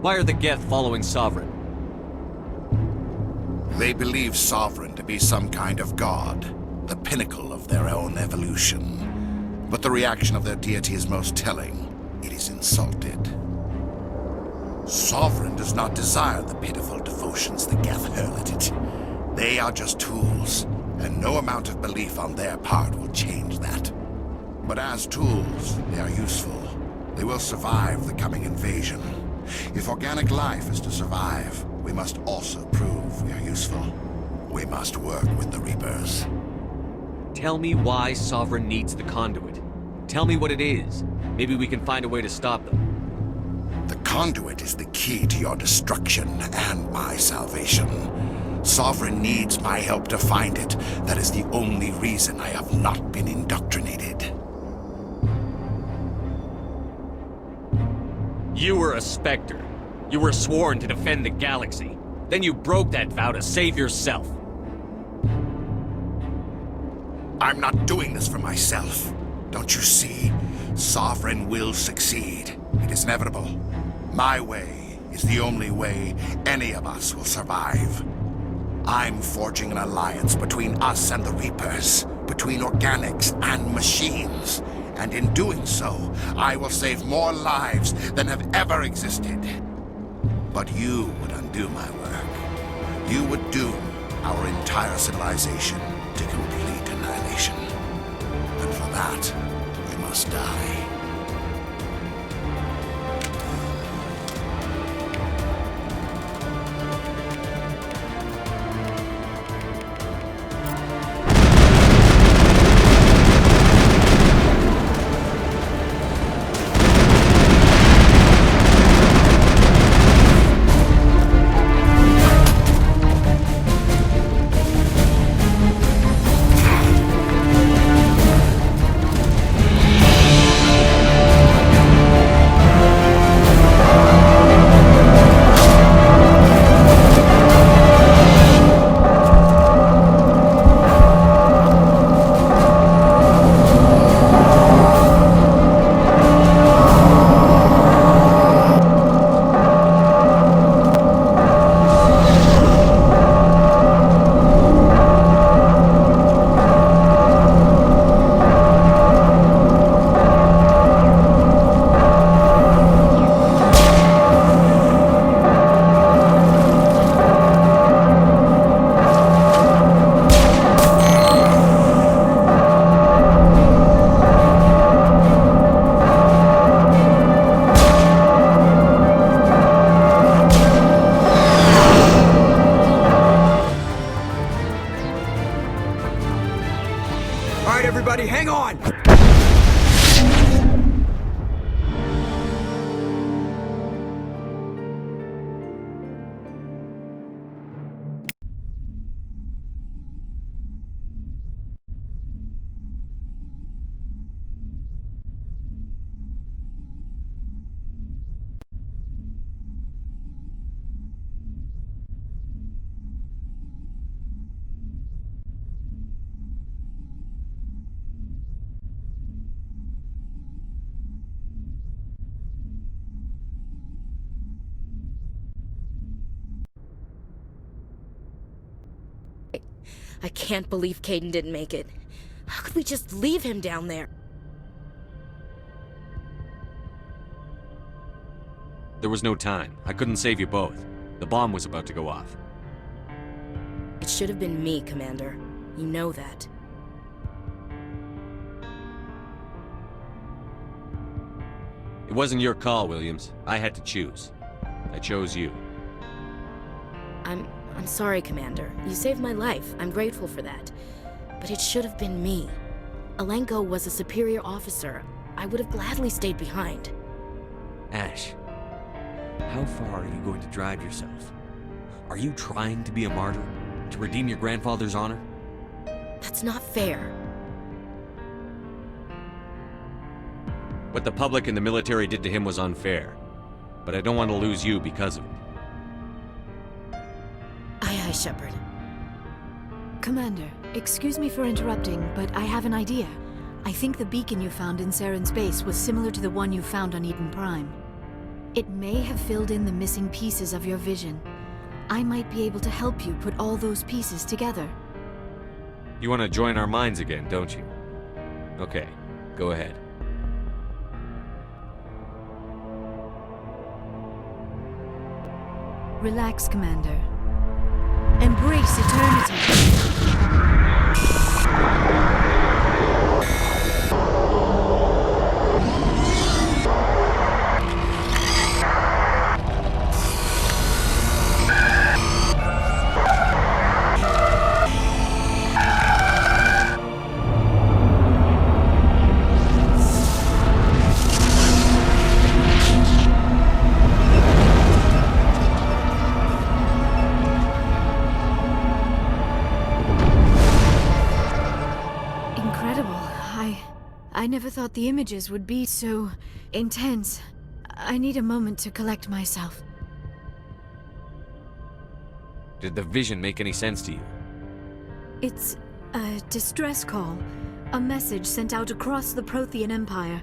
Why are the Geth following Sovereign? They believe Sovereign to be some kind of god, the pinnacle of their own evolution. But the reaction of their deity is most telling. It is insulted. Sovereign does not desire the pitiful devotions the Geth hurl at it. They are just tools, and no amount of belief on their part will change that. But as tools, they are useful. They will survive the coming invasion. If organic life is to survive, we must also prove we are useful. We must work with the Reapers. Tell me why Sovereign needs the conduit. Tell me what it is. Maybe we can find a way to stop them. The conduit is the key to your destruction and my salvation. Sovereign needs my help to find it. That is the only reason I have not been indoctrinated. You were a Spectre. You were sworn to defend the galaxy. Then you broke that vow to save yourself. I'm not doing this for myself. Don't you see? Sovereign will succeed. It is inevitable. My way is the only way any of us will survive. I'm forging an alliance between us and the Reapers, between organics and machines. And in doing so, I will save more lives than have ever existed. But you would undo my work. You would doom our entire civilization to complete annihilation. And for that, you must die. Everybody, hang on! I can't believe Caden didn't make it. How could we just leave him down there? There was no time. I couldn't save you both. The bomb was about to go off. It should have been me, Commander. You know that. It wasn't your call, Williams. I had to choose. I chose you. I'm sorry, Commander. You saved my life. I'm grateful for that. But it should have been me. Alenko was a superior officer. I would have gladly stayed behind. Ash, how far are you going to drive yourself? Are you trying to be a martyr? To redeem your grandfather's honor? That's not fair. What the public and the military did to him was unfair. But I don't want to lose you because of it. Aye, Shepard. Commander, excuse me for interrupting, but I have an idea. I think the beacon you found in Saren's base was similar to the one you found on Eden Prime. It may have filled in the missing pieces of your vision. I might be able to help you put all those pieces together. You want to join our minds again, don't you? Okay, go ahead. Relax, Commander. Embrace eternity. I never thought the images would be so intense. I need a moment to collect myself. Did the vision make any sense to you? It's a distress call. A message sent out across the Prothean Empire.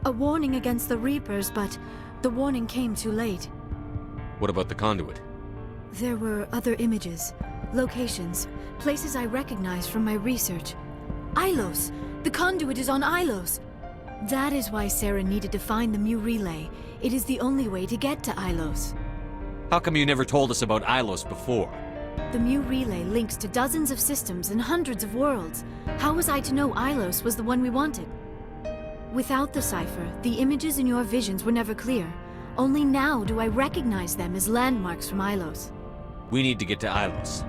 A warning against the Reapers, but the warning came too late. What about the conduit? There were other images, locations, places I recognized from my research. Ilos! The conduit is on Ilos! That is why Saren needed to find the Mu Relay. It is the only way to get to Ilos. How come you never told us about Ilos before? The Mu Relay links to dozens of systems and hundreds of worlds. How was I to know Ilos was the one we wanted? Without the cipher, the images in your visions were never clear. Only now do I recognize them as landmarks from Ilos. We need to get to Ilos.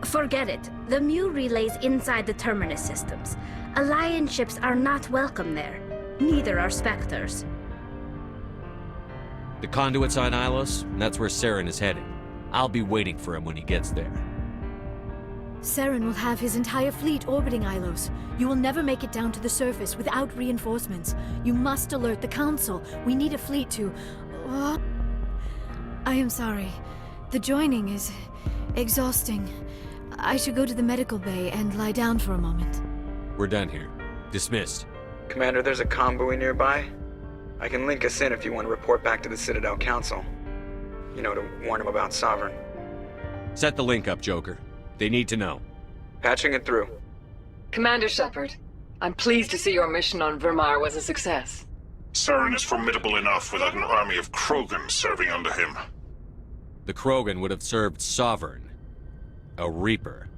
Forget it. The Mu Relay's inside the Terminus systems. Alliance ships are not welcome there. Neither are Spectres. The conduit's on Ilos, and that's where Saren is headed. I'll be waiting for him when he gets there. Saren will have his entire fleet orbiting Ilos. You will never make it down to the surface without reinforcements. You must alert the Council. We need a fleet to... I am sorry. The joining is exhausting. I should go to the medical bay and lie down for a moment. We're done here. Dismissed. Commander, there's a convoy nearby. I can link us in if you want to report back to the Citadel Council. You know, to warn them about Sovereign. Set the link up, Joker. They need to know. Patching it through. Commander Shepard, I'm pleased to see your mission on Vermar was a success. Saren is formidable enough without an army of Krogan serving under him. The Krogan would have served Sovereign. A Reaper.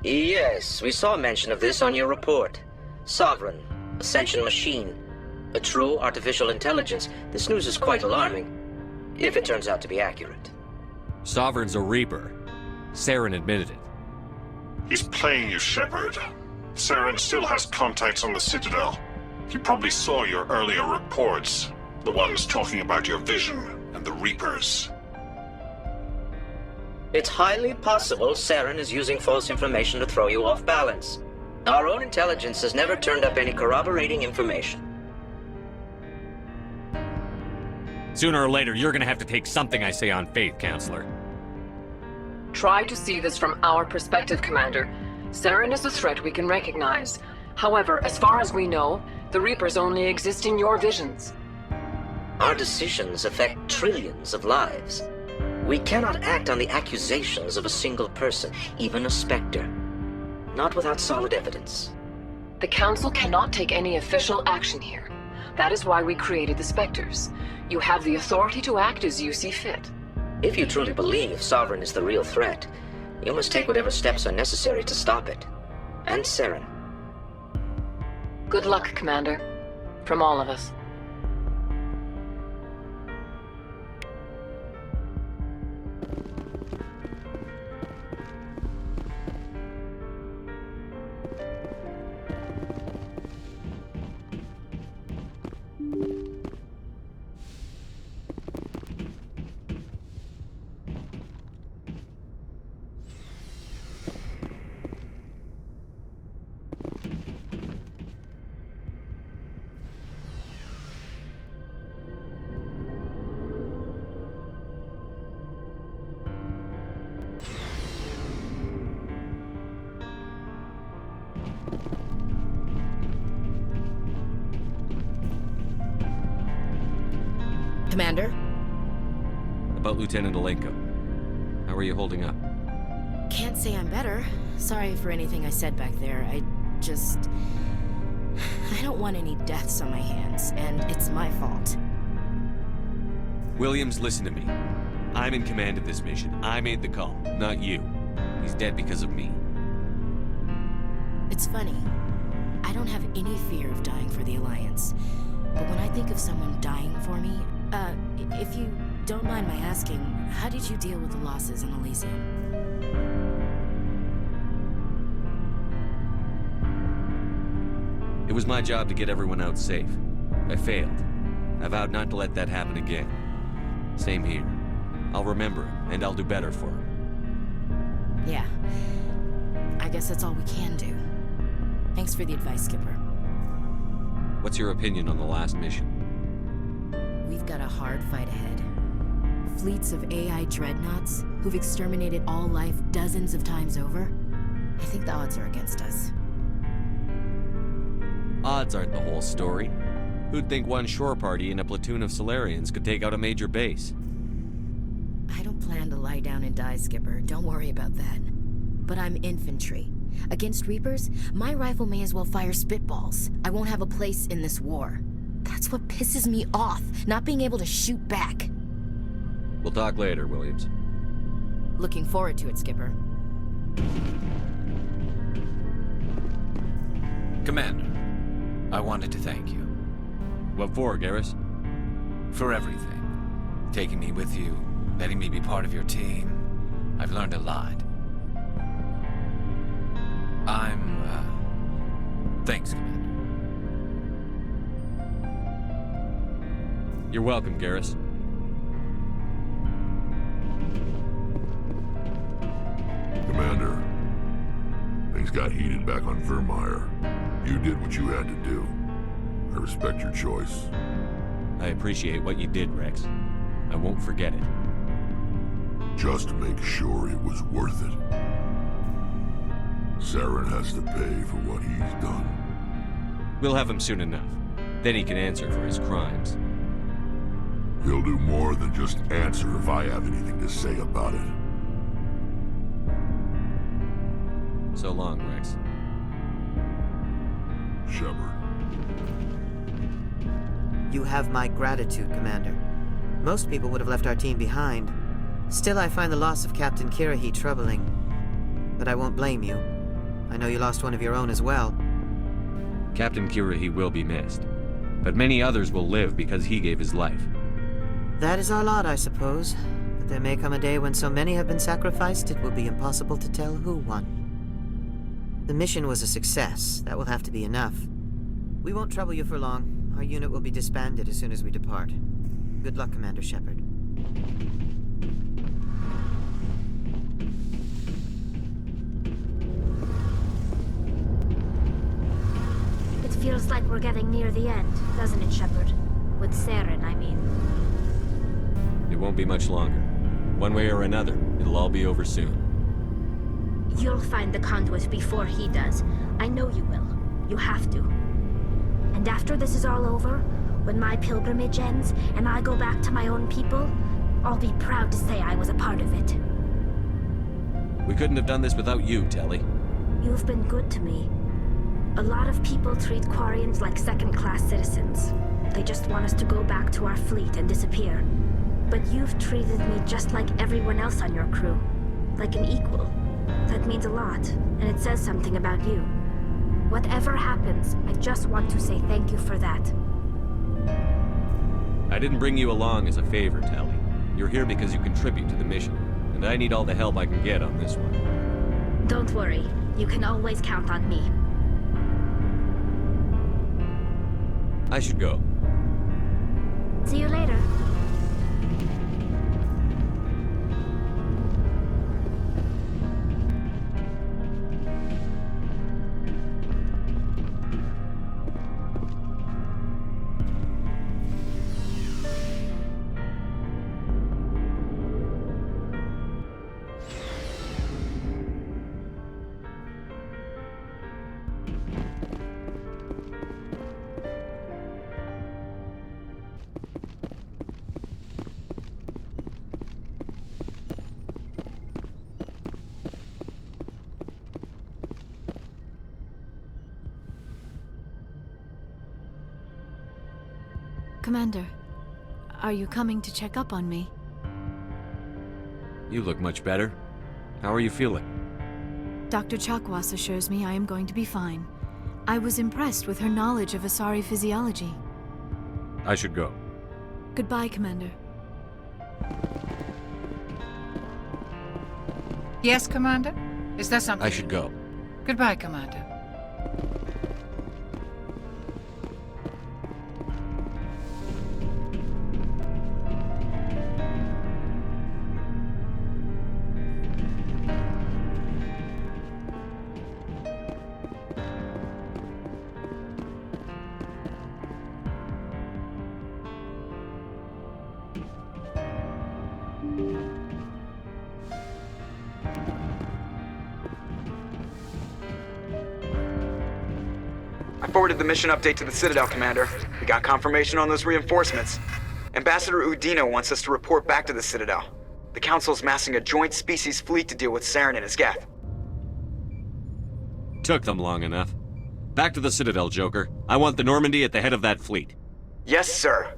Yes, we saw mention of this on your report. Sovereign, Ascension machine, a true artificial intelligence. This news is quite alarming, if it turns out to be accurate. Sovereign's a Reaper. Saren admitted it. He's playing you, Shepard. Saren still has contacts on the Citadel. He probably saw your earlier reports, the ones talking about your vision and the Reapers. It's highly possible Saren is using false information to throw you off balance. Our own intelligence has never turned up any corroborating information. Sooner or later, you're gonna have to take something I say on faith, Counselor. Try to see this from our perspective, Commander. Saren is a threat we can recognize. However, as far as we know, the Reapers only exist in your visions. Our decisions affect trillions of lives. We cannot act on the accusations of a single person, even a Spectre. Not without solid evidence. The Council cannot take any official action here. That is why we created the Spectres. You have the authority to act as you see fit. If you truly believe Sovereign is the real threat, you must take whatever steps are necessary to stop it. And Saren. Good luck, Commander. From all of us. Commander? About Lieutenant Alenko. How are you holding up? Can't say I'm better. Sorry for anything I said back there. I don't want any deaths on my hands, and it's my fault. Williams, listen to me. I'm in command of this mission. I made the call, not you. He's dead because of me. It's funny. I don't have any fear of dying for the Alliance. But when I think of someone dying for me, if you don't mind my asking, how did you deal with the losses in Elysium? It was my job to get everyone out safe. I failed. I vowed not to let that happen again. Same here. I'll remember him, and I'll do better for him. Yeah. I guess that's all we can do. Thanks for the advice, Skipper. What's your opinion on the last mission? We've got a hard fight ahead. Fleets of AI dreadnoughts who've exterminated all life dozens of times over. I think the odds are against us. Odds aren't the whole story. Who'd think one shore party and a platoon of Solarians could take out a major base? I don't plan to lie down and die, Skipper. Don't worry about that. But I'm infantry. Against Reapers, my rifle may as well fire spitballs. I won't have a place in this war. That's what pisses me off, not being able to shoot back. We'll talk later, Williams. Looking forward to it, Skipper. Commander, I wanted to thank you. What for, Garrus? For everything. Taking me with you, letting me be part of your team. I've learned a lot. Thanks, Commander. You're welcome, Garrus. Commander, things got heated back on Vermeer. You did what you had to do. I respect your choice. I appreciate what you did, Rex. I won't forget it. Just make sure it was worth it. Saren has to pay for what he's done. We'll have him soon enough. Then he can answer for his crimes. He'll do more than just answer if I have anything to say about it. So long, Rex. Shepard. You have my gratitude, Commander. Most people would have left our team behind. Still, I find the loss of Captain Kirahi troubling. But I won't blame you. I know you lost one of your own as well. Captain Kirahi will be missed. But many others will live because he gave his life. That is our lot, I suppose. But there may come a day when so many have been sacrificed, it will be impossible to tell who won. The mission was a success. That will have to be enough. We won't trouble you for long. Our unit will be disbanded as soon as we depart. Good luck, Commander Shepard. It feels like we're getting near the end, doesn't it, Shepard? With Saren, I mean. It won't be much longer. One way or another, it'll all be over soon. You'll find the conduit before he does. I know you will. You have to. And after this is all over, when my pilgrimage ends and I go back to my own people, I'll be proud to say I was a part of it. We couldn't have done this without you, Telly. You've been good to me. A lot of people treat Quarians like second-class citizens. They just want us to go back to our fleet and disappear. But you've treated me just like everyone else on your crew. Like an equal. That means a lot, and it says something about you. Whatever happens, I just want to say thank you for that. I didn't bring you along as a favor, Telly. You're here because you contribute to the mission, and I need all the help I can get on this one. Don't worry. You can always count on me. I should go. See you later. Commander, are you coming to check up on me? You look much better. How are you feeling? Dr. Chakwas assures me I am going to be fine. I was impressed with her knowledge of Asari physiology. I should go. Goodbye, Commander. Yes, Commander? Is there something? I should go. Goodbye, Commander. I forwarded the mission update to the Citadel, Commander. We got confirmation on those reinforcements. Ambassador Udina wants us to report back to the Citadel. The Council's massing a joint species fleet to deal with Saren and his Geth. Took them long enough. Back to the Citadel, Joker. I want the Normandy at the head of that fleet. Yes, sir.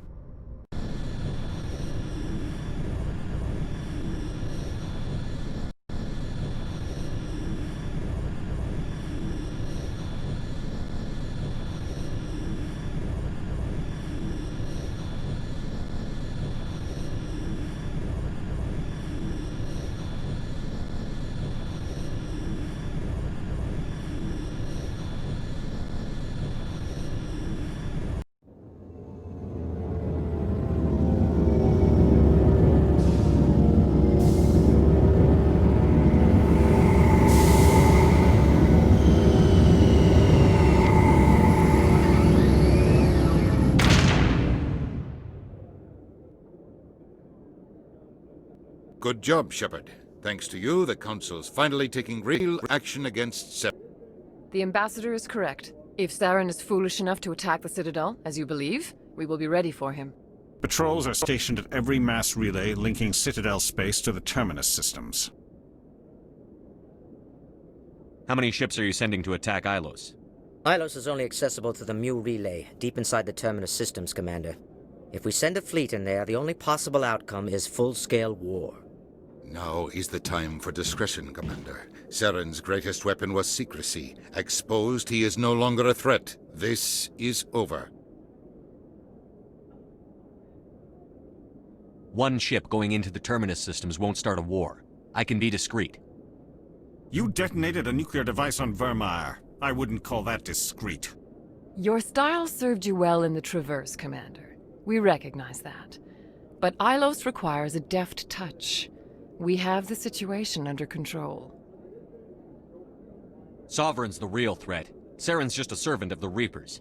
Good job, Shepard. Thanks to you, the Council's finally taking real action against Saren. The Ambassador is correct. If Saren is foolish enough to attack the Citadel, as you believe, we will be ready for him. Patrols are stationed at every mass relay linking Citadel space to the Terminus systems. How many ships are you sending to attack Ilos? Ilos is only accessible to the Mu relay, deep inside the Terminus systems, Commander. If we send a fleet in there, the only possible outcome is full-scale war. Now is the time for discretion, Commander. Saren's greatest weapon was secrecy. Exposed, he is no longer a threat. This is over. One ship going into the Terminus systems won't start a war. I can be discreet. You detonated a nuclear device on Vermeer. I wouldn't call that discreet. Your style served you well in the Traverse, Commander. We recognize that. But Ilos requires a deft touch. We have the situation under control. Sovereign's the real threat. Saren's just a servant of the Reapers.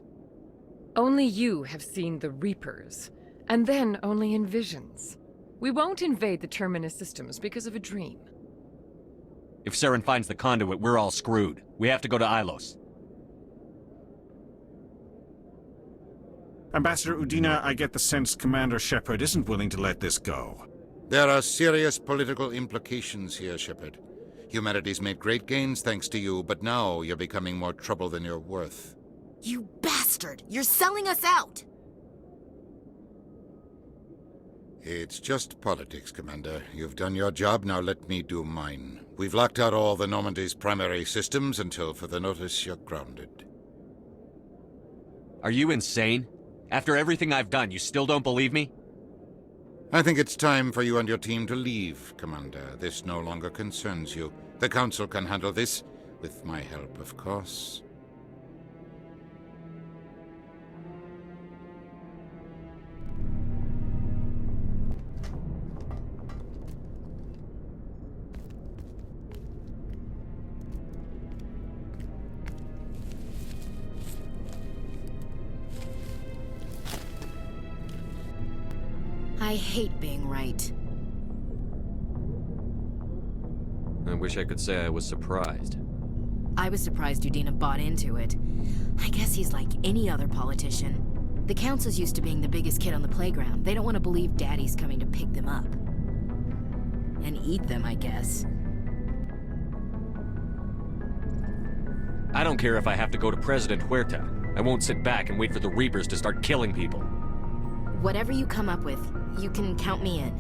Only you have seen the Reapers, and then only in visions. We won't invade the Terminus systems because of a dream. If Saren finds the conduit, we're all screwed. We have to go to Ilos. Ambassador Udina, I get the sense Commander Shepard isn't willing to let this go. There are serious political implications here, Shepard. Humanity's made great gains thanks to you, but now you're becoming more trouble than you're worth. You bastard! You're selling us out! It's just politics, Commander. You've done your job, now let me do mine. We've locked out all the Normandy's primary systems until further notice you're grounded. Are you insane? After everything I've done, you still don't believe me? I think it's time for you and your team to leave, Commander. This no longer concerns you. The Council can handle this, with my help, of course. I hate being right. I wish I could say I was surprised. I was surprised Udina bought into it. I guess he's like any other politician. The Council's used to being the biggest kid on the playground. They don't want to believe Daddy's coming to pick them up. And eat them, I guess. I don't care if I have to go to President Huerta. I won't sit back and wait for the Reapers to start killing people. Whatever you come up with, you can count me in.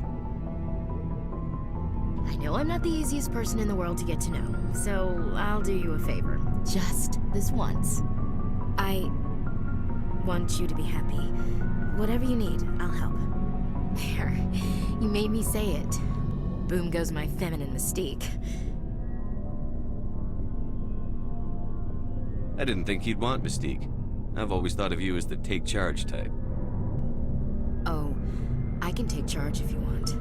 I know I'm not the easiest person in the world to get to know, so I'll do you a favor. Just this once. I want you to be happy. Whatever you need, I'll help. There. You made me say it. Boom goes my feminine mystique. I didn't think you'd want Mystique. I've always thought of you as the take-charge type. Oh, I can take charge if you want.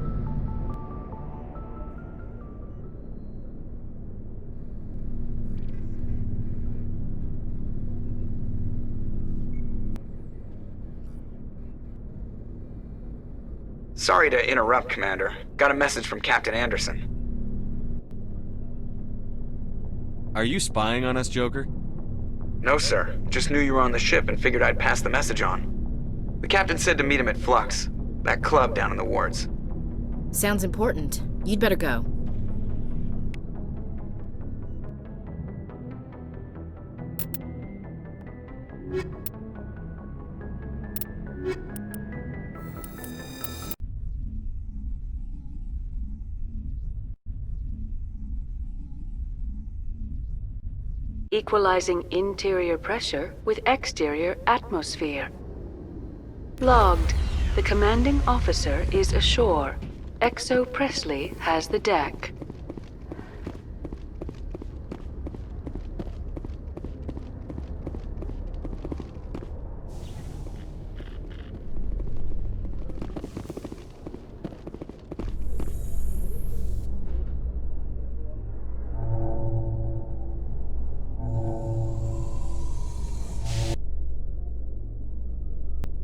Sorry to interrupt, Commander. Got a message from Captain Anderson. Are you spying on us, Joker? No, sir. Just knew you were on the ship and figured I'd pass the message on. The captain said to meet him at Flux, that club down in the wards. Sounds important. You'd better go. Equalizing interior pressure with exterior atmosphere. Logged. The commanding officer is ashore. Exo Presley has the deck.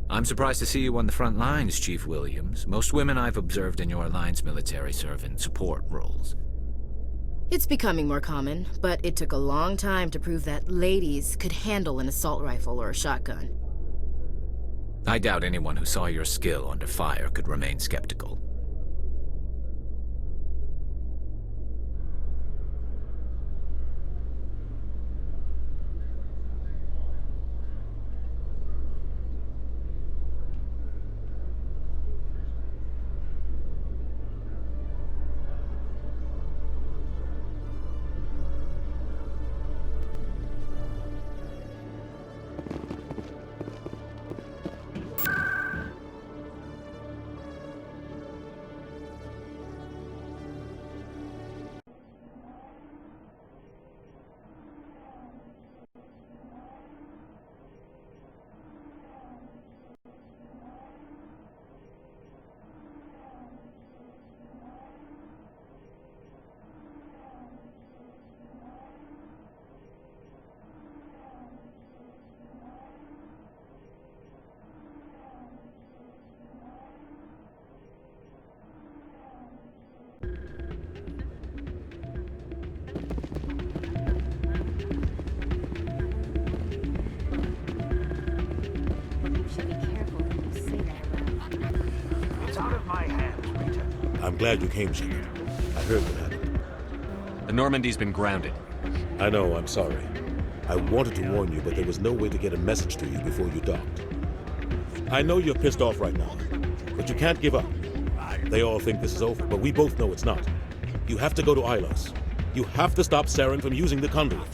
I'm surprised to see you on the front lines, Chief Williams. Most women I've observed in your Alliance military serve in support roles. It's becoming more common, but it took a long time to prove that ladies could handle an assault rifle or a shotgun. I doubt anyone who saw your skill under fire could remain skeptical. I'm glad you came, Shepard. I heard what happened. The Normandy's been grounded. I know, I'm sorry. I wanted to warn you, but there was no way to get a message to you before you docked. I know you're pissed off right now, but you can't give up. They all think this is over, but we both know it's not. You have to go to Ilos. You have to stop Saren from using the conduit.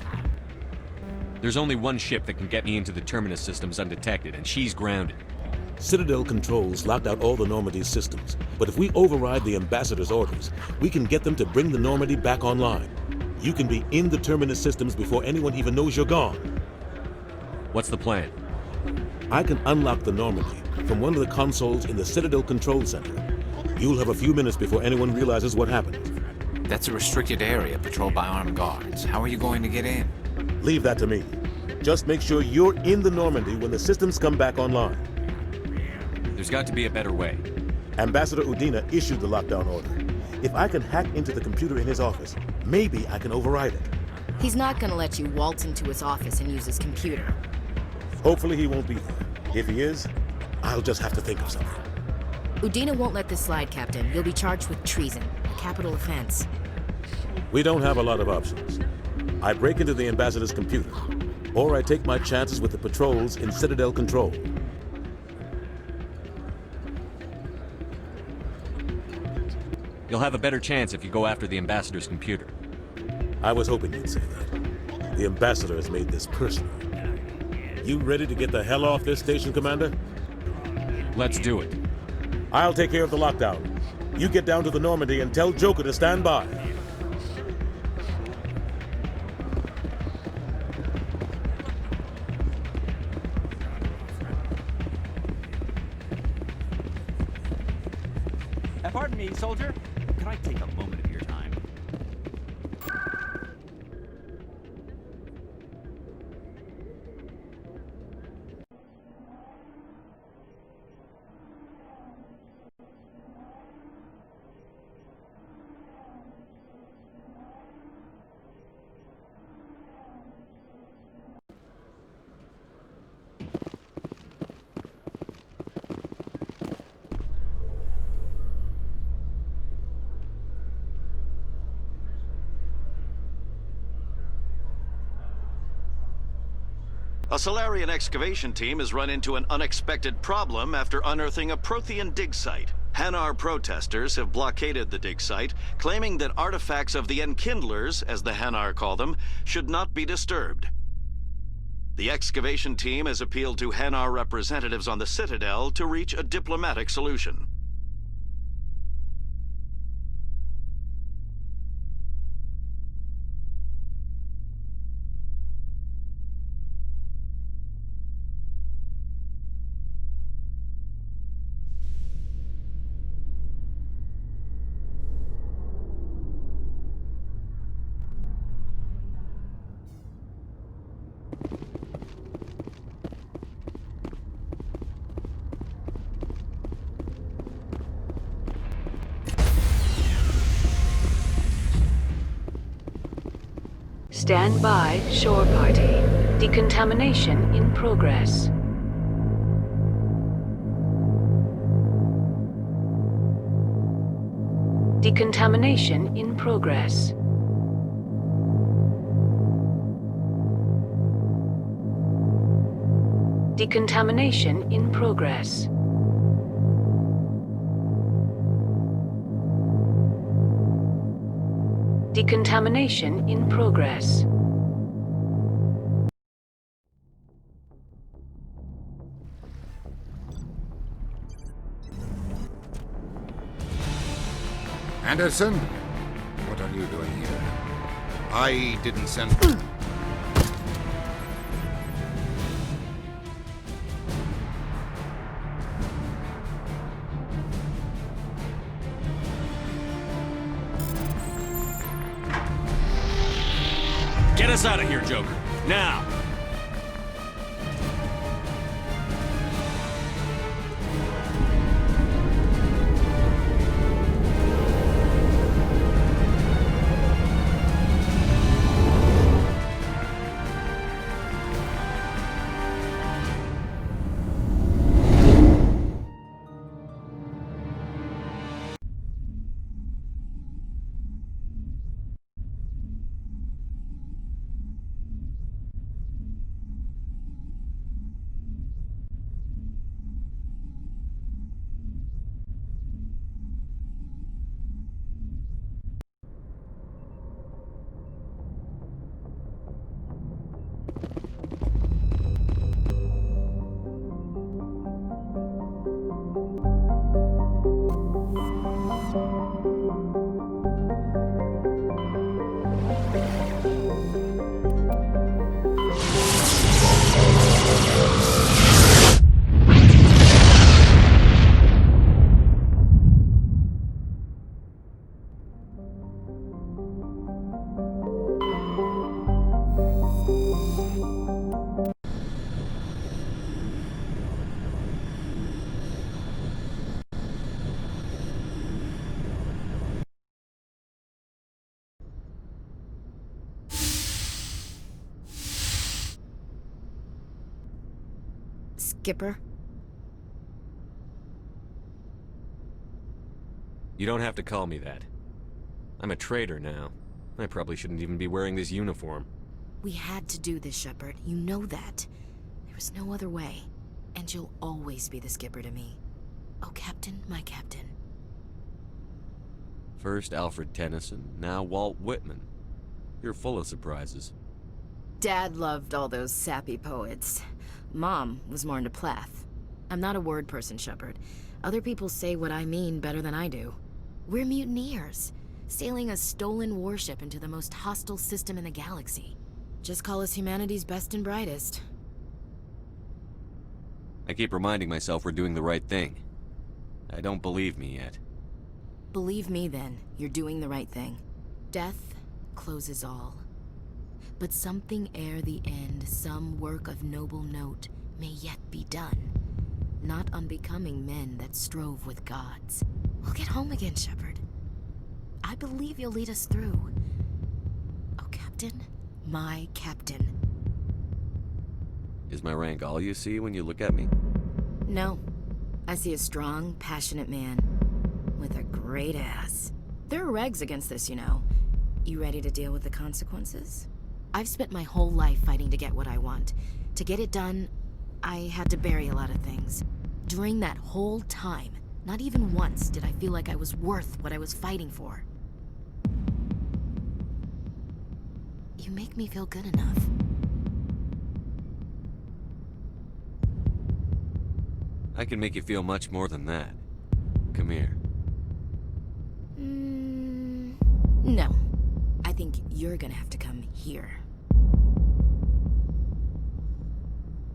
There's only one ship that can get me into the Terminus systems undetected, and she's grounded. Citadel controls locked out all the Normandy's systems, but if we override the Ambassador's orders, we can get them to bring the Normandy back online. You can be in the Terminus systems before anyone even knows you're gone. What's the plan? I can unlock the Normandy from one of the consoles in the Citadel Control Center. You'll have a few minutes before anyone realizes what happened. That's a restricted area patrolled by armed guards. How are you going to get in? Leave that to me. Just make sure you're in the Normandy when the systems come back online. There's got to be a better way. Ambassador Udina issued the lockdown order. If I can hack into the computer in his office, maybe I can override it. He's not gonna let you waltz into his office and use his computer. Hopefully he won't be there. If he is, I'll just have to think of something. Udina won't let this slide, Captain. You'll be charged with treason, a capital offense. We don't have a lot of options. I break into the Ambassador's computer, or I take my chances with the patrols in Citadel Control. You'll have a better chance if you go after the Ambassador's computer. I was hoping you'd say that. The Ambassador has made this personal. You ready to get the hell off this station, Commander? Let's do it. I'll take care of the lockdown. You get down to the Normandy and tell Joker to stand by. Pardon me, soldier. Can I take a moment of your time? A Salarian excavation team has run into an unexpected problem after unearthing a Prothean dig site. Hanar protesters have blockaded the dig site, claiming that artifacts of the Enkindlers, as the Hanar call them, should not be disturbed. The excavation team has appealed to Hanar representatives on the Citadel to reach a diplomatic solution. Stand by, shore party. Decontamination in progress. Decontamination in progress. Decontamination in progress. Decontamination in progress. Anderson? What are you doing here? I didn't send... Get us out of here, Joker. Now! Skipper? You don't have to call me that. I'm a traitor now. I probably shouldn't even be wearing this uniform. We had to do this, Shepard. You know that. There was no other way. And you'll always be the skipper to me. Oh, Captain, my Captain. First Alfred Tennyson, now Walt Whitman. You're full of surprises. Dad loved all those sappy poets. Mom was more into Plath. I'm not a word person, Shepard. Other people say what I mean better than I do. We're mutineers, sailing a stolen warship into the most hostile system in the galaxy. Just call us humanity's best and brightest. I keep reminding myself we're doing the right thing. I don't believe me yet. Believe me then, you're doing the right thing. Death closes all. But something ere the end, some work of noble note, may yet be done. Not unbecoming men that strove with gods. We'll get home again, Shepard. I believe you'll lead us through. Oh, Captain, my Captain. Is my rank all you see when you look at me? No. I see a strong, passionate man. With a great ass. There are regs against this, you know. You ready to deal with the consequences? I've spent my whole life fighting to get what I want. To get it done, I had to bury a lot of things. During that whole time, not even once did I feel like I was worth what I was fighting for. You make me feel good enough. I can make you feel much more than that. Come here. No. I think you're gonna have to come here.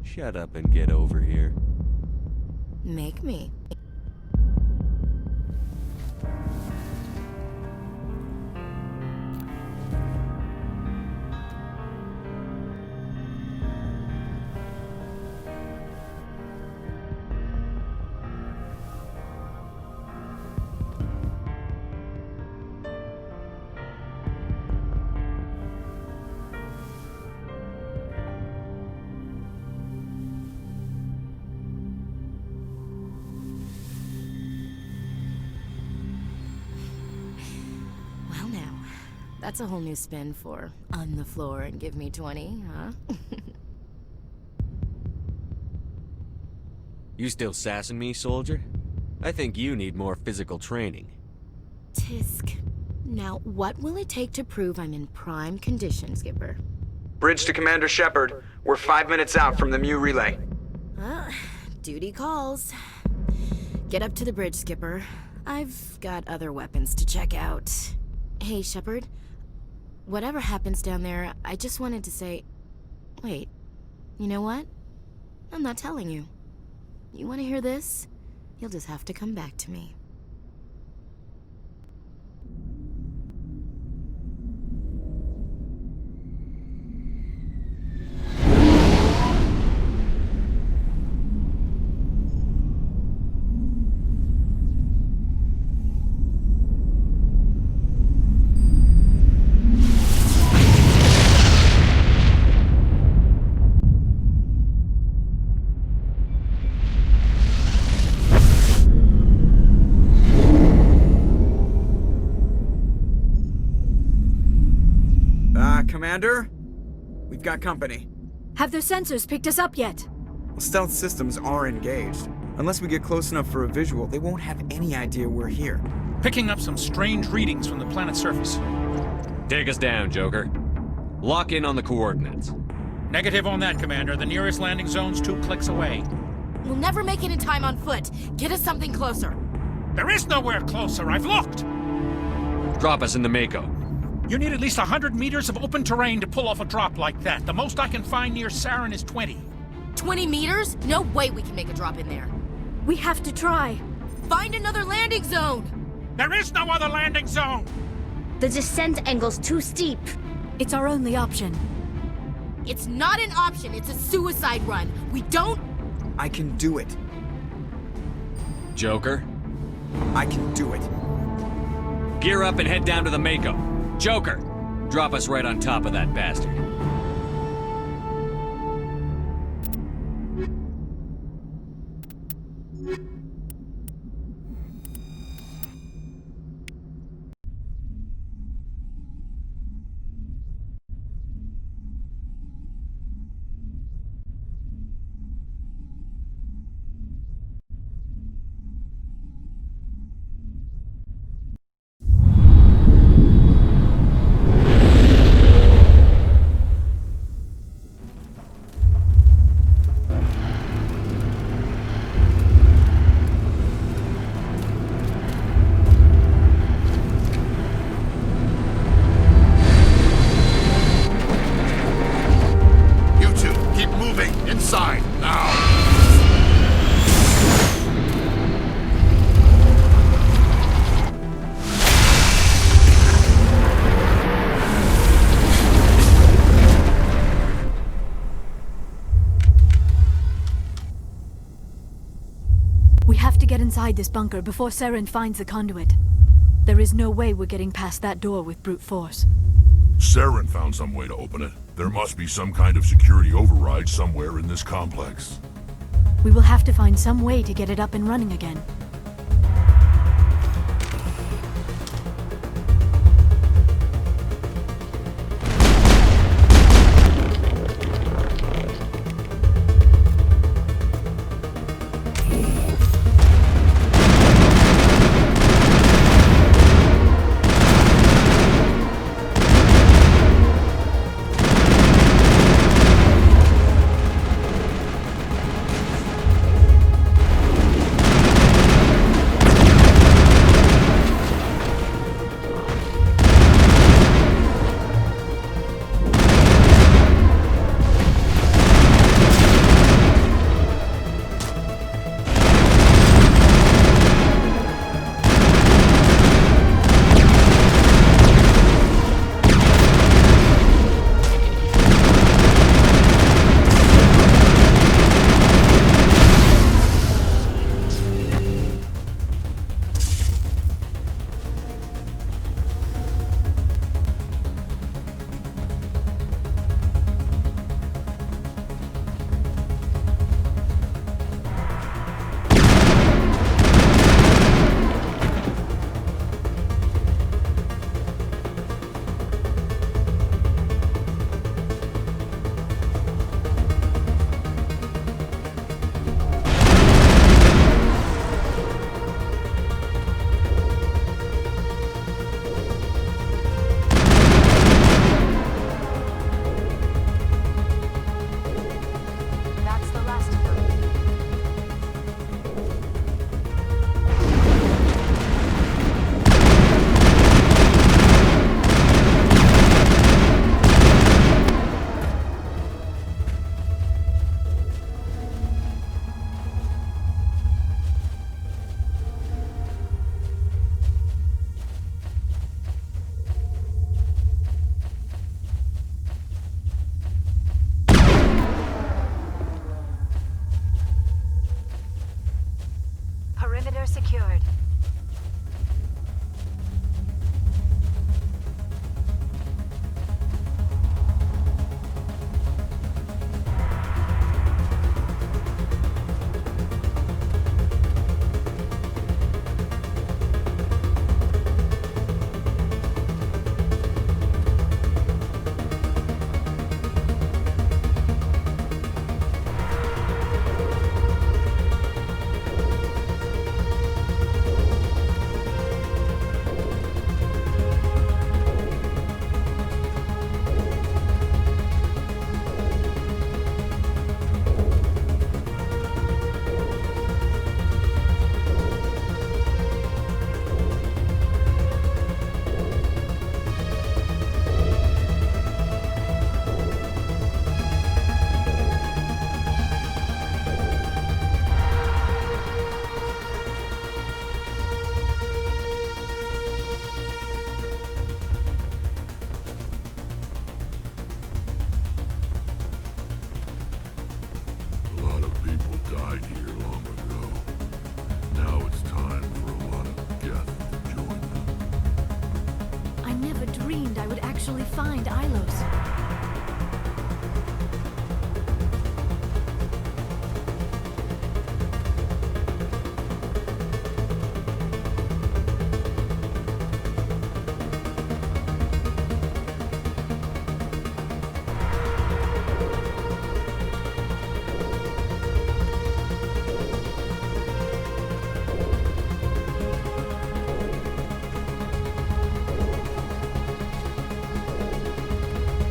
Shut up and get over here. Make me. That's a whole new spin for on the floor and give me 20, huh? You still sassing me, soldier? I think you need more physical training. Tisk. Now, what will it take to prove I'm in prime condition, Skipper? Bridge to Commander Shepard. We're 5 minutes out from the Mu relay. Duty calls. Get up to the bridge, Skipper. I've got other weapons to check out. Hey, Shepard. Whatever happens down there, I just wanted to say... Wait, you know what? I'm not telling you. You want to hear this? You'll just have to come back to me. Commander? We've got company. Have their sensors picked us up yet? Well, stealth systems are engaged. Unless we get close enough for a visual, they won't have any idea we're here. Picking up some strange readings from the planet's surface. Take us down, Joker. Lock in on the coordinates. Negative on that, Commander. The nearest landing zone's 2 clicks away. We'll never make it in time on foot. Get us something closer. There is nowhere closer. I've looked. Drop us in the Mako. You need at least 100 meters of open terrain to pull off a drop like that. The most I can find near Saren is 20. 20 meters? No way we can make a drop in there. We have to try. Find another landing zone! There is no other landing zone! The descent angle's too steep. It's our only option. It's not an option, it's a suicide run. We don't... I can do it. Joker? I can do it. Gear up and head down to the Mako. Joker, drop us right on top of that bastard. We have to get inside this bunker before Saren finds the conduit. There is no way we're getting past that door with brute force. Saren found some way to open it. There must be some kind of security override somewhere in this complex. We will have to find some way to get it up and running again. Perimeter secured. Find Ilos.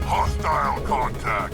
Hostile contact!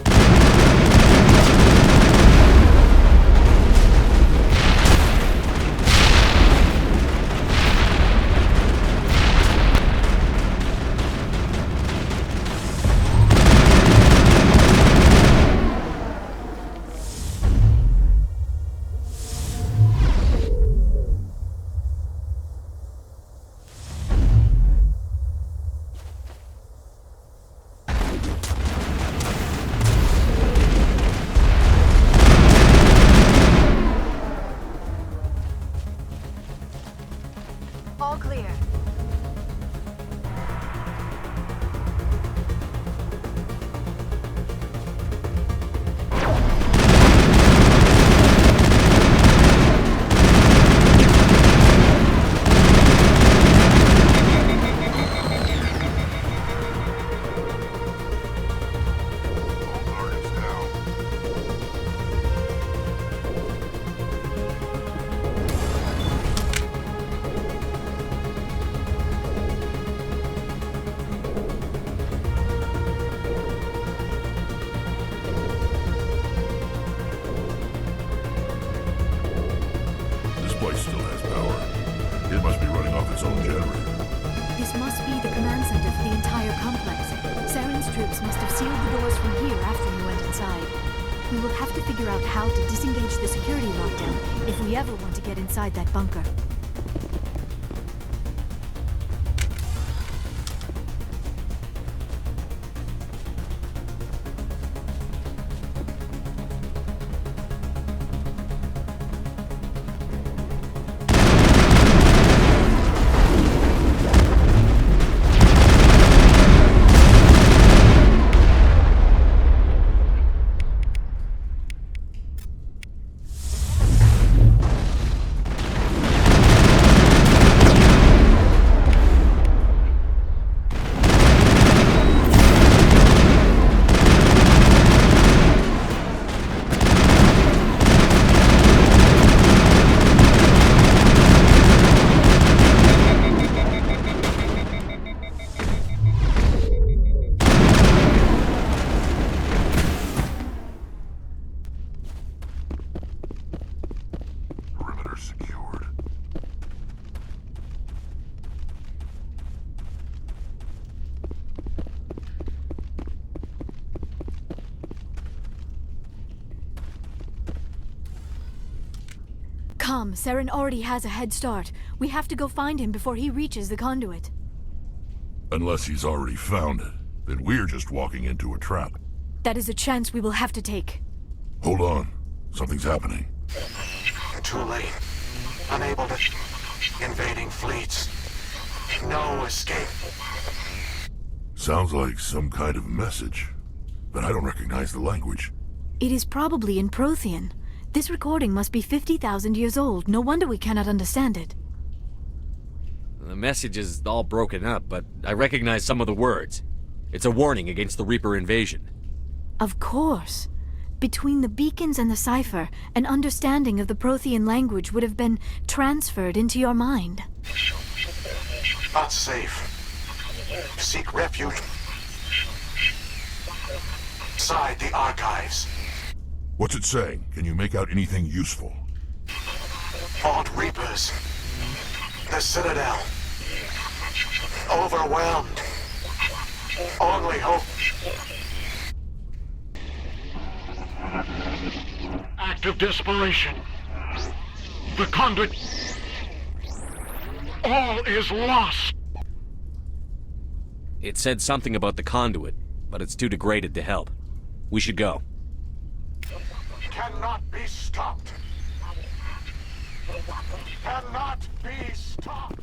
device still has power. It must be running off its own generator. This must be the command center for the entire complex. Saren's troops must have sealed the doors from here after we went inside. We will have to figure out how to disengage the security lockdown if we ever want to get inside that bunker. Come, Saren already has a head start. We have to go find him before he reaches the conduit. Unless he's already found it, then we're just walking into a trap. That is a chance we will have to take. Hold on. Something's happening. Too late. Unable to... Invading fleets. No escape. Sounds like some kind of message, but I don't recognize the language. It is probably in Prothean. This recording must be 50,000 years old. No wonder we cannot understand it. The message is all broken up, but I recognize some of the words. It's a warning against the Reaper invasion. Of course. Between the beacons and the cipher, an understanding of the Prothean language would have been transferred into your mind. Not safe. Seek refuge inside the archives. What's it saying? Can you make out anything useful? Fought Reapers. The Citadel. Overwhelmed. Only hope. Act of desperation. The conduit. All is lost. It said something about the conduit, but it's too degraded to help. We should go. Cannot be stopped. Cannot be stopped.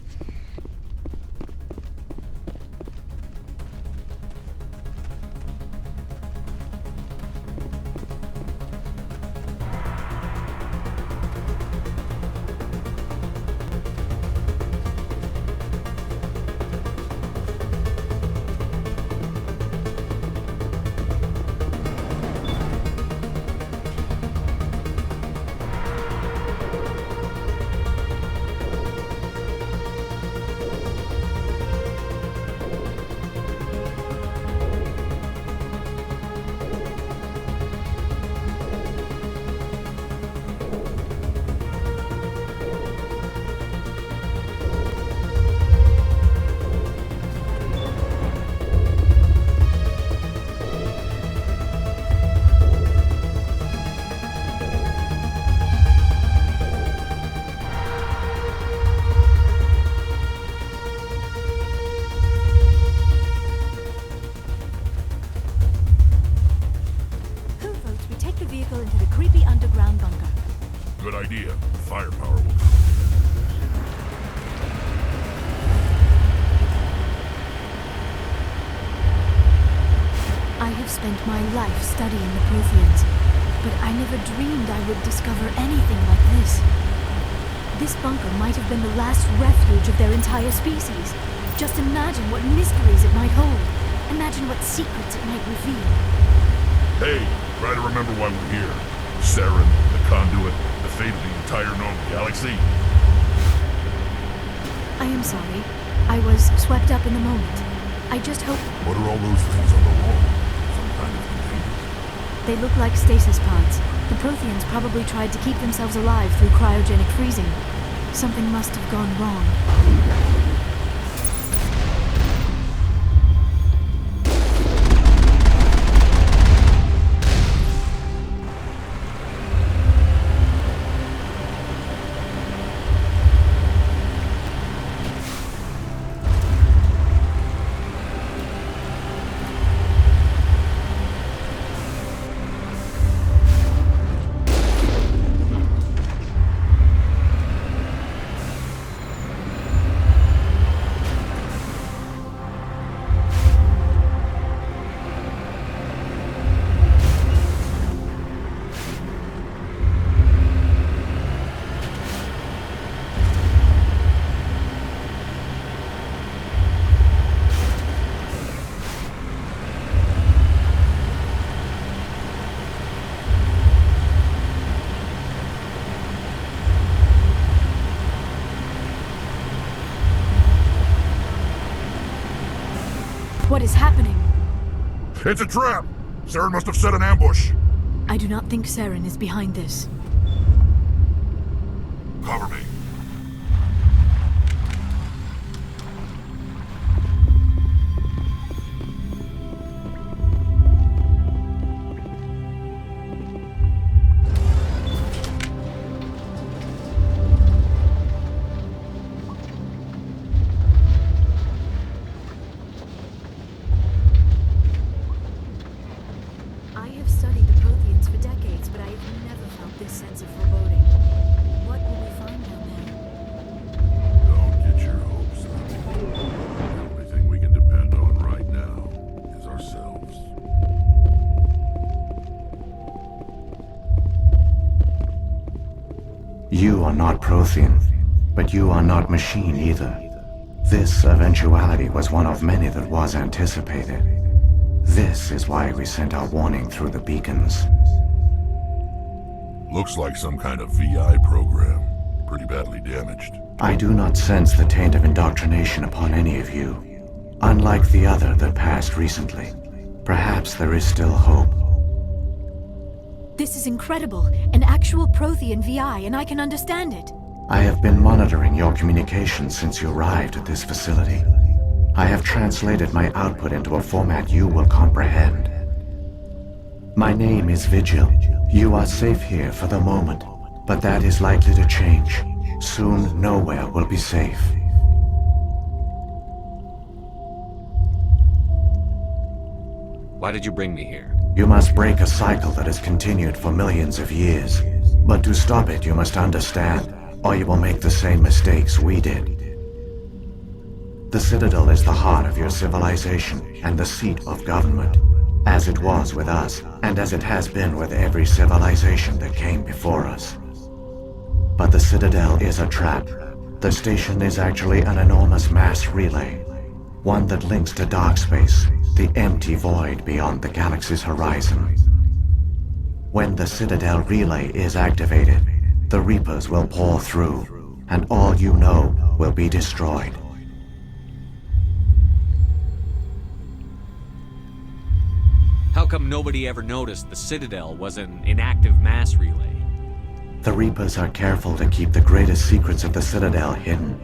Good idea. Firepower will come. I have spent my life studying the Protheans, but I never dreamed I would discover anything like this. This bunker might have been the last refuge of their entire species. Just imagine what mysteries it might hold. Imagine what secrets it might reveal. Hey, try to remember why we're here. Saren, the conduit, the fate of the entire known galaxy. I am sorry. I was swept up in the moment. I just hope... What are all those things on the wall? Some kind of containers? They look like stasis pods. The Protheans probably tried to keep themselves alive through cryogenic freezing. Something must have gone wrong. What is happening? It's a trap! Saren must have set an ambush. I do not think Saren is behind this. Cover me. I have studied the Protheans for decades, but I have never felt this sense of foreboding. What will we find down there? Don't get your hopes up. The only thing we can depend on right now is ourselves. You are not Prothean, but you are not machine either. This eventuality was one of many that was anticipated. This is why we sent our warning through the beacons. Looks like some kind of VI program. Pretty badly damaged. I do not sense the taint of indoctrination upon any of you. Unlike the other that passed recently. Perhaps there is still hope. This is incredible. An actual Prothean VI, and I can understand it. I have been monitoring your communications since you arrived at this facility. I have translated my output into a format you will comprehend. My name is Vigil. You are safe here for the moment, but that is likely to change. Soon, nowhere will be safe. Why did you bring me here? You must break a cycle that has continued for millions of years. But to stop it, you must understand, or you will make the same mistakes we did. The Citadel is the heart of your civilization and the seat of government, as it was with us, and as it has been with every civilization that came before us. But the Citadel is a trap. The station is actually an enormous mass relay, one that links to dark space, the empty void beyond the galaxy's horizon. When the Citadel relay is activated, the Reapers will pour through, and all you know will be destroyed. How come nobody ever noticed the Citadel was an inactive mass relay? The Reapers are careful to keep the greatest secrets of the Citadel hidden.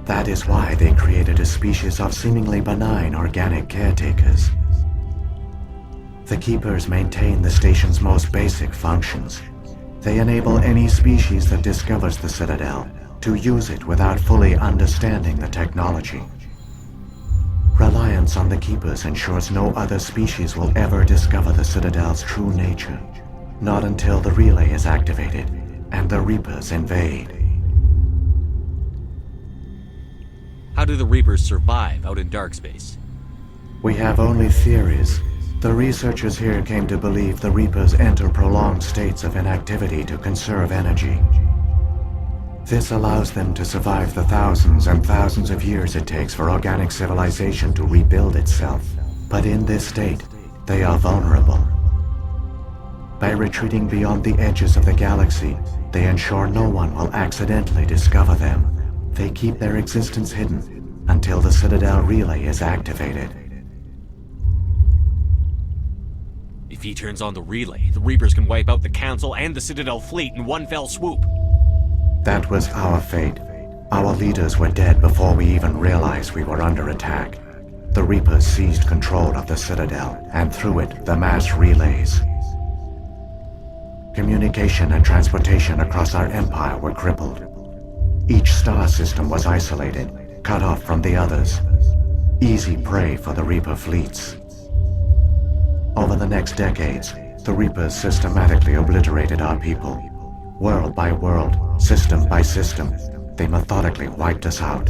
That is why they created a species of seemingly benign organic caretakers. The Keepers maintain the station's most basic functions. They enable any species that discovers the Citadel to use it without fully understanding the technology. Reliance on the Keepers ensures no other species will ever discover the Citadel's true nature. Not until the relay is activated and the Reapers invade. How do the Reapers survive out in dark space? We have only theories. The researchers here came to believe the Reapers enter prolonged states of inactivity to conserve energy. This allows them to survive the thousands and thousands of years it takes for organic civilization to rebuild itself. But in this state, they are vulnerable. By retreating beyond the edges of the galaxy, they ensure no one will accidentally discover them. They keep their existence hidden until the Citadel relay is activated. If he turns on the relay, the Reapers can wipe out the Council and the Citadel fleet in one fell swoop. That was our fate. Our leaders were dead before we even realized we were under attack. The Reapers seized control of the Citadel, and through it, the mass relays. Communication and transportation across our empire were crippled. Each star system was isolated, cut off from the others. Easy prey for the Reaper fleets. Over the next decades, the Reapers systematically obliterated our people. World by world, system by system, they methodically wiped us out.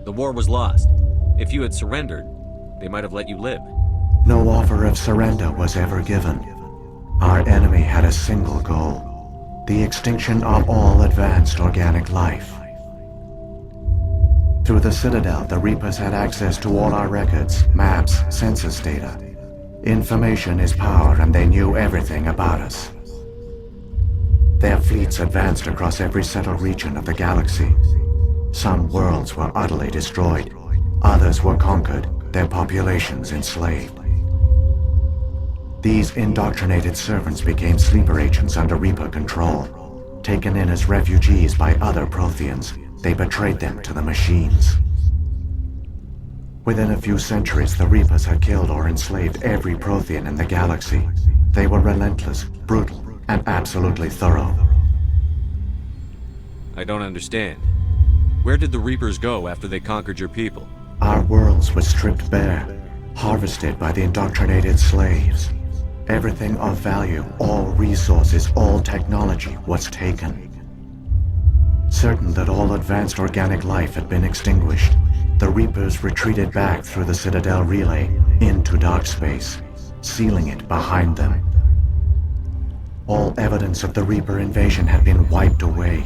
The war was lost. If you had surrendered, they might have let you live. No offer of surrender was ever given. Our enemy had a single goal: the extinction of all advanced organic life. Through the Citadel, the Reapers had access to all our records, maps, census data. Information is power, and they knew everything about us. Their fleets advanced across every settled region of the galaxy. Some worlds were utterly destroyed. Others were conquered, their populations enslaved. These indoctrinated servants became sleeper agents under Reaper control. Taken in as refugees by other Protheans, they betrayed them to the machines. Within a few centuries, the Reapers had killed or enslaved every Prothean in the galaxy. They were relentless, brutal, and absolutely thorough. I don't understand. Where did the Reapers go after they conquered your people? Our worlds were stripped bare, harvested by the indoctrinated slaves. Everything of value, all resources, all technology was taken. Certain that all advanced organic life had been extinguished, the Reapers retreated back through the Citadel relay into dark space, sealing it behind them. All evidence of the Reaper invasion had been wiped away.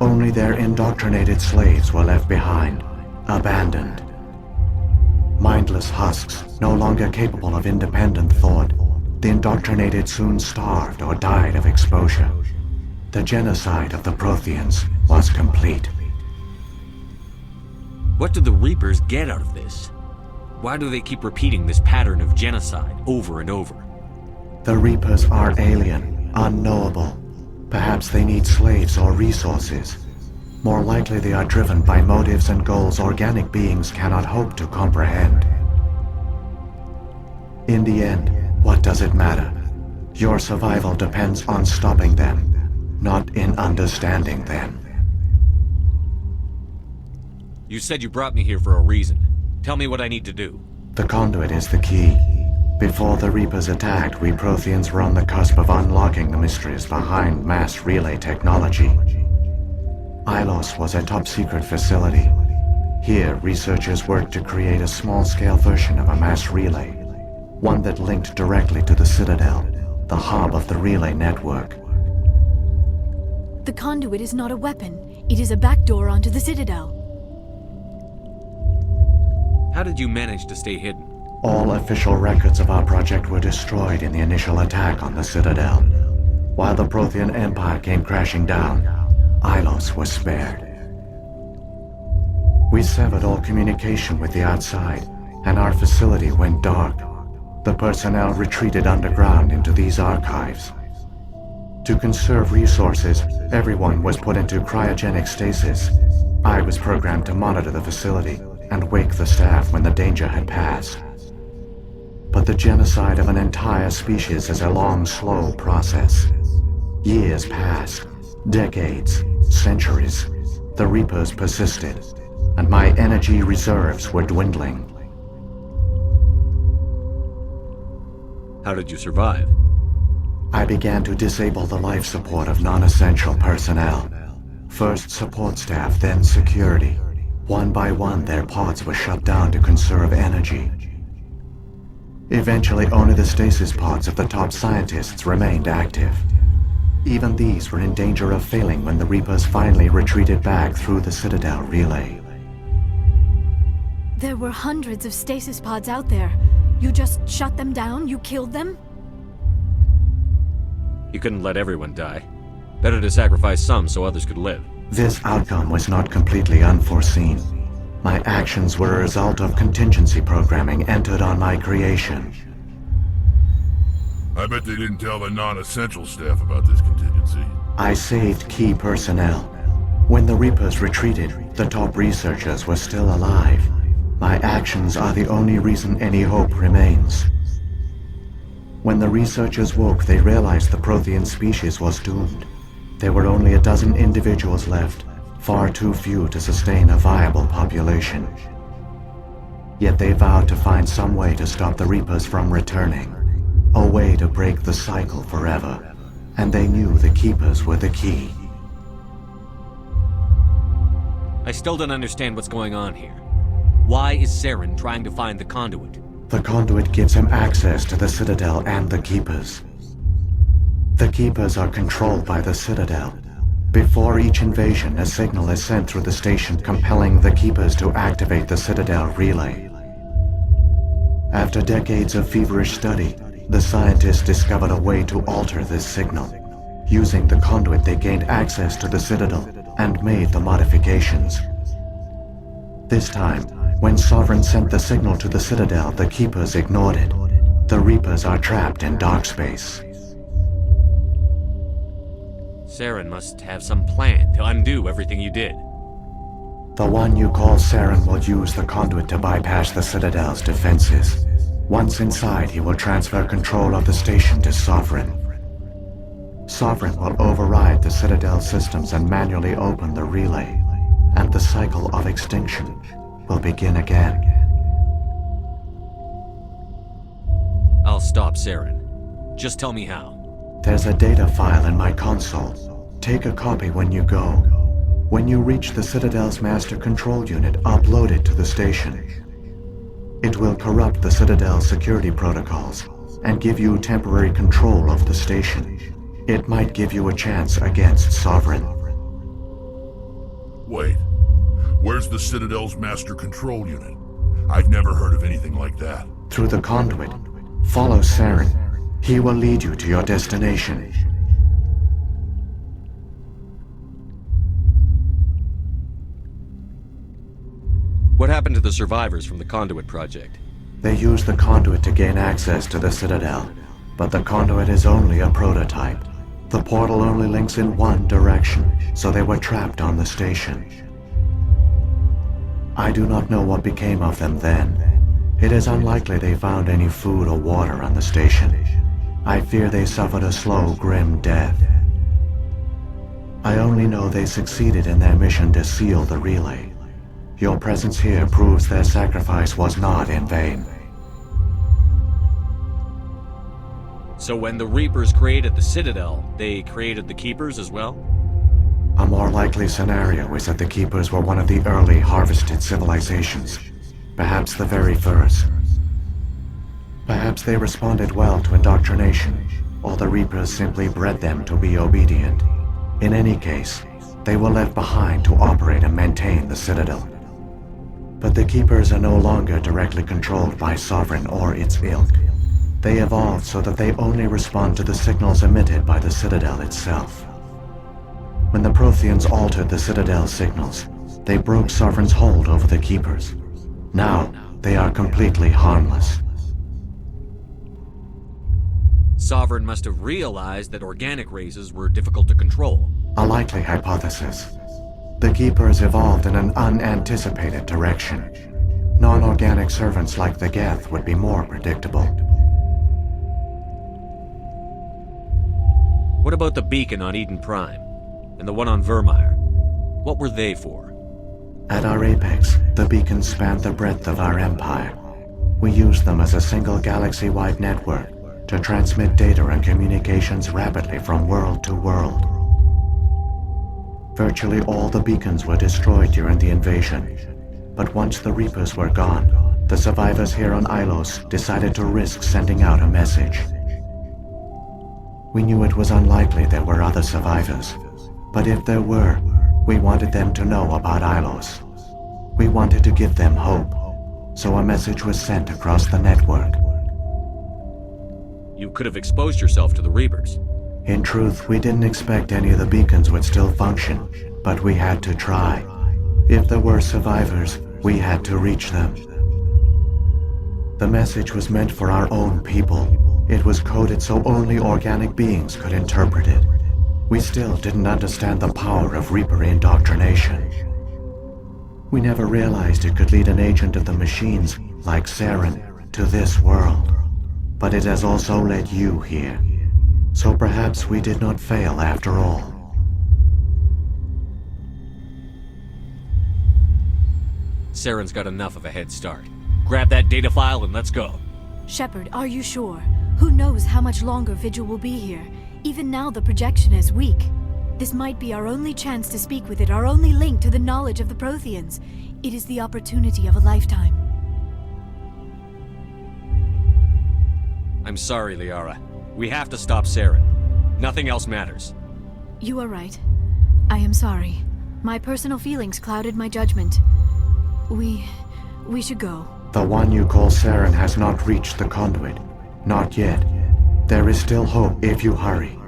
Only their indoctrinated slaves were left behind, abandoned. Mindless husks, no longer capable of independent thought, the indoctrinated soon starved or died of exposure. The genocide of the Protheans was complete. What do the Reapers get out of this? Why do they keep repeating this pattern of genocide over and over? The Reapers are alien, unknowable. Perhaps they need slaves or resources. More likely they are driven by motives and goals organic beings cannot hope to comprehend. In the end, what does it matter? Your survival depends on stopping them, not in understanding them. You said you brought me here for a reason. Tell me what I need to do. The conduit is the key. Before the Reapers attacked, we Protheans were on the cusp of unlocking the mysteries behind mass relay technology. Ilos was a top-secret facility. Here, researchers worked to create a small-scale version of a mass relay, one that linked directly to the Citadel, the hub of the relay network. The conduit is not a weapon. It is a backdoor onto the Citadel. How did you manage to stay hidden? All official records of our project were destroyed in the initial attack on the Citadel. While the Prothean Empire came crashing down, Ilos was spared. We severed all communication with the outside, and our facility went dark. The personnel retreated underground into these archives. To conserve resources, everyone was put into cryogenic stasis. I was programmed to monitor the facility and wake the staff when the danger had passed. But the genocide of an entire species is a long, slow process. Years passed, decades, centuries. The Reapers persisted, and my energy reserves were dwindling. How did you survive? I began to disable the life support of non-essential personnel. First support staff, then security. One by one, their pods were shut down to conserve energy. Eventually, only the stasis pods of the top scientists remained active. Even these were in danger of failing when the Reapers finally retreated back through the Citadel relay. There were hundreds of stasis pods out there. You just shut them down? You killed them? You couldn't let everyone die. Better to sacrifice some so others could live. This outcome was not completely unforeseen. My actions were a result of contingency programming entered on my creation. I bet they didn't tell the non-essential staff about this contingency. I saved key personnel. When the Reapers retreated, the top researchers were still alive. My actions are the only reason any hope remains. When the researchers woke, they realized the Prothean species was doomed. There were only a dozen individuals left, far too few to sustain a viable population. Yet they vowed to find some way to stop the Reapers from returning, a way to break the cycle forever, and they knew the Keepers were the key. I still don't understand what's going on here. Why is Saren trying to find the conduit? The conduit gives him access to the Citadel and the Keepers. The Keepers are controlled by the Citadel. Before each invasion, a signal is sent through the station compelling the Keepers to activate the Citadel relay. After decades of feverish study, the scientists discovered a way to alter this signal. Using the conduit, they gained access to the Citadel and made the modifications. This time, when Sovereign sent the signal to the Citadel, the Keepers ignored it. The Reapers are trapped in dark space. Saren must have some plan to undo everything you did. The one you call Saren will use the conduit to bypass the Citadel's defenses. Once inside, he will transfer control of the station to Sovereign. Sovereign will override the Citadel systems and manually open the relay, and the cycle of extinction will begin again. I'll stop Saren. Just tell me how. There's a data file in my console. Take a copy when you go. When you reach the Citadel's master control unit, upload it to the station. It will corrupt the Citadel's security protocols and give you temporary control of the station. It might give you a chance against Sovereign. Wait, where's the Citadel's master control unit? I've never heard of anything like that. Through the conduit. Follow Saren. He will lead you to your destination. What happened to the survivors from the Conduit project? They used the conduit to gain access to the Citadel, but the conduit is only a prototype. The portal only links in one direction, so they were trapped on the station. I do not know what became of them then. It is unlikely they found any food or water on the station. I fear they suffered a slow, grim death. I only know they succeeded in their mission to seal the relay. Your presence here proves their sacrifice was not in vain. So when the Reapers created the Citadel, they created the Keepers as well? A more likely scenario is that the Keepers were one of the early harvested civilizations. Perhaps the very first. Perhaps they responded well to indoctrination, or the Reapers simply bred them to be obedient. In any case, they were left behind to operate and maintain the Citadel. But the Keepers are no longer directly controlled by Sovereign or its ilk. They evolved so that they only respond to the signals emitted by the Citadel itself. When the Protheans altered the Citadel's signals, they broke Sovereign's hold over the Keepers. Now, they are completely harmless. Sovereign must have realized that organic races were difficult to control. A likely hypothesis. The Keepers evolved in an unanticipated direction. Non-organic servants like the Geth would be more predictable. What about the beacon on Eden Prime? And the one on Vermeer? What were they for? At our apex, the beacons spanned the breadth of our empire. We used them as a single galaxy-wide network to transmit data and communications rapidly from world to world. Virtually all the beacons were destroyed during the invasion, but once the Reapers were gone, the survivors here on Ilos decided to risk sending out a message. We knew it was unlikely there were other survivors, but if there were, we wanted them to know about Ilos. We wanted to give them hope, so a message was sent across the network. You could have exposed yourself to the Reapers. In truth, we didn't expect any of the beacons would still function, but we had to try. If there were survivors, we had to reach them. The message was meant for our own people. It was coded so only organic beings could interpret it. We still didn't understand the power of Reaper indoctrination. We never realized it could lead an agent of the machines, like Saren, to this world. But it has also led you here. So perhaps we did not fail after all. Saren's got enough of a head start. Grab that data file and let's go. Shepard, are you sure? Who knows how much longer Vigil will be here? Even now the projection is weak. This might be our only chance to speak with it, our only link to the knowledge of the Protheans. It is the opportunity of a lifetime. I'm sorry, Liara. We have to stop Saren. Nothing else matters. You are right. I am sorry. My personal feelings clouded my judgment. We should go. The one you call Saren has not reached the conduit. Not yet. There is still hope if you hurry.